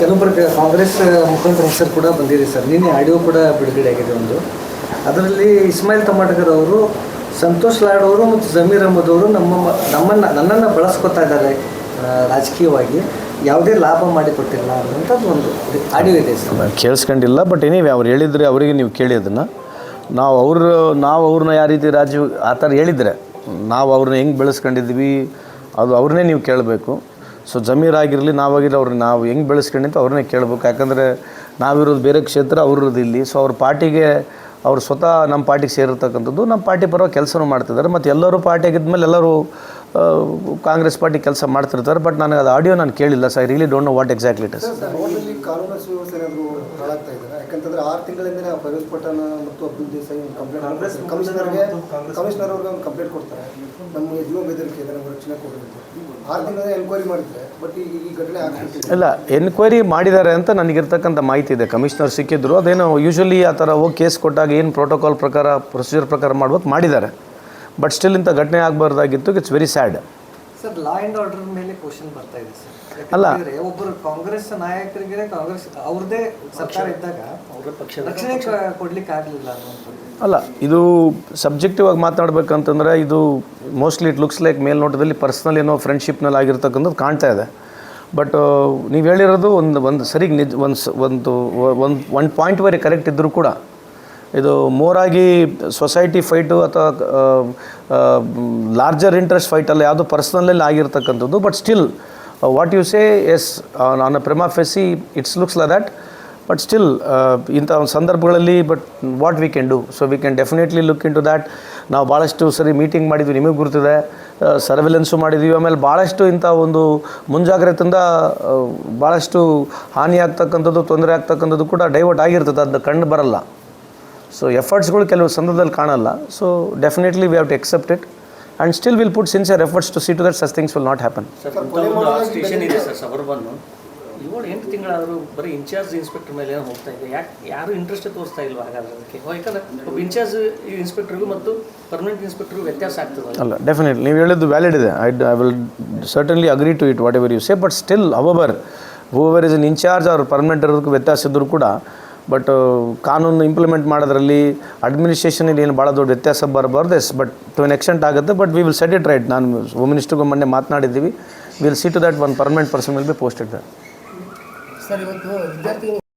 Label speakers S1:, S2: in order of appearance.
S1: ಕೆಲವೊಬ್ಬರು ಕಾಂಗ್ರೆಸ್ ಮುಖಂಡರ ಹೆಸರು ಕೂಡ ಬಂದಿದೆ ಸರ್. ನಿನ್ನೆ ಆಡಿಯೋ ಕೂಡ ಬಿಡುಗಡೆ ಆಗಿದೆ ಒಂದು. ಅದರಲ್ಲಿ ಇಸ್ಮಾಯಿಲ್ ತಮ್ಮಟಕರ್ ಅವರು, ಸಂತೋಷ್ ಲಾಡ್ ಅವರು ಮತ್ತು ಜಮೀರ್ ಅಹಮದ್ ಅವರು ನನ್ನನ್ನು ಬಳಸ್ಕೊತಾ ಇದ್ದಾರೆ ರಾಜಕೀಯವಾಗಿ, ಯಾವುದೇ ಲಾಭ ಮಾಡಿಕೊಟ್ಟಿಲ್ಲ ಅನ್ನೋಂಥದ್ದು ಒಂದು ಆಡಿಯೋ ಇದೆ ಸರ್.
S2: ಕೇಳಿಸ್ಕೊಂಡಿಲ್ಲ, ಬಟ್ ಏನಿವೆ ಅವ್ರು ಹೇಳಿದರೆ ಅವರಿಗೆ ನೀವು ಕೇಳಿ ಅದನ್ನು. ನಾವು ಅವ್ರನ್ನ ಯಾವ ರೀತಿ ಆ ಥರ ಹೇಳಿದರೆ ನಾವು ಅವ್ರನ್ನ ಹೆಂಗೆ ಬೆಳೆಸ್ಕೊಂಡಿದ್ವಿ ಅದು ಅವ್ರನ್ನೇ ನೀವು ಕೇಳಬೇಕು. ಸೊ ಜಮೀರ್ ಆಗಿರಲಿ ನಾವಾಗಿರಲಿ ಅವ್ರನ್ನ ನಾವು ಹೆಂಗೆ ಬೆಳೆಸ್ಕೊಂಡಿದ್ದು ಅವ್ರನ್ನೇ ಕೇಳಬೇಕು. ಯಾಕಂದರೆ ನಾವಿರೋದು ಬೇರೆ ಕ್ಷೇತ್ರ, ಅವ್ರಿರೋದು ಇಲ್ಲಿ. ಸೊ ಅವ್ರ ಪಾರ್ಟಿಗೆ ಅವ್ರು ಸ್ವತಃ ನಮ್ಮ ಪಾರ್ಟಿಗೆ ಸೇರಿರ್ತಕ್ಕಂಥದ್ದು, ನಮ್ಮ ಪಾರ್ಟಿ ಪರವಾಗಿ ಕೆಲಸನೂ ಮಾಡ್ತಿದ್ದಾರೆ. ಮತ್ತು ಎಲ್ಲರೂ ಪಾರ್ಟಿ ಆಗಿದ್ಮೇಲೆ ಎಲ್ಲರೂ ಕಾಂಗ್ರೆಸ್ ಪಾರ್ಟಿ ಕೆಲಸ ಮಾಡ್ತಿರ್ತಾರೆ. ಬಟ್ ನನಗೆ ಅದು ಆಡಿಯೋ ನಾನು ಕೇಳಿಲ್ಲ. So I really don't know what exactly it is.
S3: ಕಾನೂನು ಸುವ್ಯವಸ್ಥೆ ಏನಾದರೂ ಹಾಳಾಗ್ತಾ ಇದ್ದಾರೆ. ಯಾಕಂತಂದರೆ 6 ತಿಂಗಳಿಂದಲೇ ಫೈರೋಜ್ ಪಠಾಣ ಮತ್ತು ಅಬ್ದುಲ್ ದೇಸಾಯಿ ಒಂದು ಕಂಪ್ಲೇಂಟ್ ಕಮಿಷನರ್ ಅವ್ರಿಗೆ ಒಂದು ಕಂಪ್ಲೇಂಟ್ ಕೊಡ್ತಾರೆ. ನಮ್ಮ ಜೀವ ಬೆದರಿಕೆ ಇದೆ, ನಮ್ಮ ರಕ್ಷಣೆ ಕೊಡಬೇಕು. 6 ತಿಂಗಳಿಂದ ಎನ್ಕ್ವೈರಿ ಮಾಡಿದ್ದಾರೆ. ಬಟ್ ಈ ಘಟನೆ ಆಗ್ತಿದೆ.
S2: ಇಲ್ಲ, ಎನ್ಕ್ವೈರಿ ಮಾಡಿದ್ದಾರೆ ಅಂತ ನನಗಿರ್ತಕ್ಕಂಥ ಮಾಹಿತಿ ಇದೆ. ಕಮಿಷನರ್ ಸಿಕ್ಕಿದ್ರು, ಅದೇನೋ ಯೂಶ್ವಲಿ ಆ ಥರ ಹೋಗಿ ಕೇಸ್ ಕೊಟ್ಟಾಗ ಏನು ಪ್ರೋಟೋಕಾಲ್ ಪ್ರಕಾರ ಪ್ರೊಸೀಜರ್ ಪ್ರಕಾರ ಮಾಡ್ಬೇಕು ಮಾಡಿದ್ದಾರೆ. ಬಟ್ ಸ್ಟಿಲ್ ಇಂಥ ಘಟನೆ ಆಗಬಾರ್ದಾಗಿತ್ತು. It's very sad.
S1: Sir, law and order ಮೇಲೆ ಕ್ವಶನ್ ಬರ್ತಾ ಇದೆ ಸರ್.
S2: ಅಲ್ಲ,
S1: ಒಬ್ಬರು ಕಾಂಗ್ರೆಸ್ ನಾಯಕರಿಗೆ ಕಾಂಗ್ರೆಸ್ ಅವ್ರದ್ದೇ ಸರ್ಕಾರ ಇದ್ದಾಗ ರಕ್ಷಣೆ ಕೊಡ್ಲಿಕ್ಕೆ ಆಗಲಿಲ್ಲ ಅನ್ನೋದು.
S2: ಅಲ್ಲ, ಇದು ಸಬ್ಜೆಕ್ಟಿವ್ ಆಗಿ ಮಾತನಾಡ್ಬೇಕಂತಂದರೆ ಇದು ಮೋಸ್ಟ್ಲಿ ಇಟ್ ಲುಕ್ಸ್ ಲೈಕ್ ಮೇಲ್ನೋಟದಲ್ಲಿ ಪರ್ಸ್ನಲ್ ಏನೋ ಫ್ರೆಂಡ್ಶಿಪ್ನಲ್ಲಿ ಆಗಿರ್ತಕ್ಕಂಥದ್ದು ಕಾಣ್ತಾ ಇದೆ. ಬಟ್ ನೀವು ಹೇಳಿರೋದು ಒಂದು ಸರಿಗೆ ಒಂದು ಪಾಯಿಂಟ್ವರೆಗೆ ಕರೆಕ್ಟ್ ಇದ್ದರೂ ಕೂಡ ಇದು ಮೋರಾಗಿ ಸೊಸೈಟಿ ಫೈಟು ಅಥವಾ ಲಾರ್ಜರ್ ಇಂಟ್ರೆಸ್ಟ್ ಫೈಟಲ್ಲ, ಯಾವುದು ಪರ್ಸ್ನಲಲ್ಲಿ ಆಗಿರ್ತಕ್ಕಂಥದ್ದು. But still what you say is on a prima facie it's looks like that. But still ಇಂಥ ಒಂದು ಸಂದರ್ಭಗಳಲ್ಲಿ but what we can do, so we can definitely look into that. ನಾವು ಭಾಳಷ್ಟು ಸರಿ ಮೀಟಿಂಗ್ ಮಾಡಿದ್ವಿ, ನಿಮಗೆ ಗುರ್ತಿದೆ, ಸರ್ವೆಲೆನ್ಸು ಮಾಡಿದ್ವಿ. ಆಮೇಲೆ ಭಾಳಷ್ಟು ಇಂಥ ಒಂದು ಮುಂಜಾಗ್ರತೆಯಿಂದ ಭಾಳಷ್ಟು ಹಾನಿ ಆಗ್ತಕ್ಕಂಥದ್ದು, ತೊಂದರೆ ಆಗ್ತಕ್ಕಂಥದ್ದು ಕೂಡ ಡೈವರ್ಟ್ ಆಗಿರ್ತದೆ, ಅದು ಕಂಡು ಬರಲ್ಲ. ಸೊ ಎಫರ್ಟ್ಸ್ಗಳು ಕೆಲವು ಸಂದರ್ಭದಲ್ಲಿ ಕಾಣಲ್ಲ. So definitely we have to accept it and still will put sincere efforts to see to that such things will not happen.
S4: Station ಇದೆ ಸರ್ ಸಬರ್ಬನ್ನು, 7-8 ತಿಂಗಳಾದರೂ ಬರೀ ಇನ್ಚಾರ್ಜ್ ಇನ್ಸ್ಪೆಕ್ಟರ್ ಮೇಲೆ ಹೋಗ್ತಾ ಇದೆ. ಯಾರು ಇಂಟ್ರೆಸ್ಟ್ ತೋರಿಸ್ತಾ ಇಲ್ವಾ ಹಾಗಾದ್ರೆ ಅದಕ್ಕೆ? ಯಾಕಂದರೆ ಒಬ್ಬ ಇನ್ಚಾರ್ಜ್ ಇನ್ಸ್ಪೆಕ್ಟರ್ಗೂ ಮತ್ತು ಪರ್ಮನೆಂಟ್ ಇನ್ಸ್ಪೆಕ್ಟರ್ಗೂ ವ್ಯತ್ಯಾಸ ಆಗ್ತದೆ.
S2: ಅಲ್ಲ, ಡೆಫಿನೆಟ್ಲಿ ನೀವು ಹೇಳಿದ್ದು ವ್ಯಾಲಿಡ್ ಇದೆ. I will certainly agree to it whatever you say. But still whoever is in incharge ಅವ್ರ ಪರ್ಮನೆಂಟ್ ಇರೋದಕ್ಕೂ ವ್ಯತ್ಯಾಸ ಇದ್ದರೂ ಕೂಡ ಬಟ್ ಕಾನೂನು ಇಂಪ್ಲಿಮೆಂಟ್ ಮಾಡೋದ್ರಲ್ಲಿ ಅಡ್ಮಿನಿಸ್ಟ್ರೇಷನಲ್ಲಿ ಏನು ಭಾಳ ದೊಡ್ಡ ವ್ಯತ್ಯಾಸ ಬರಬಾರ್ದು. Yes, but to an extent ಆಗುತ್ತೆ. But we will set it right. ನಾನು ಹೋಮ್ ಮಿನಿಸ್ಟರ್ಗೂ ಮೊನ್ನೆ ಮಾತನಾಡಿದ್ದೀವಿ. Will see to that one permanent person will be posted.
S5: Sir, ಇವತ್ತು ವಿದ್ಯಾರ್ಥಿ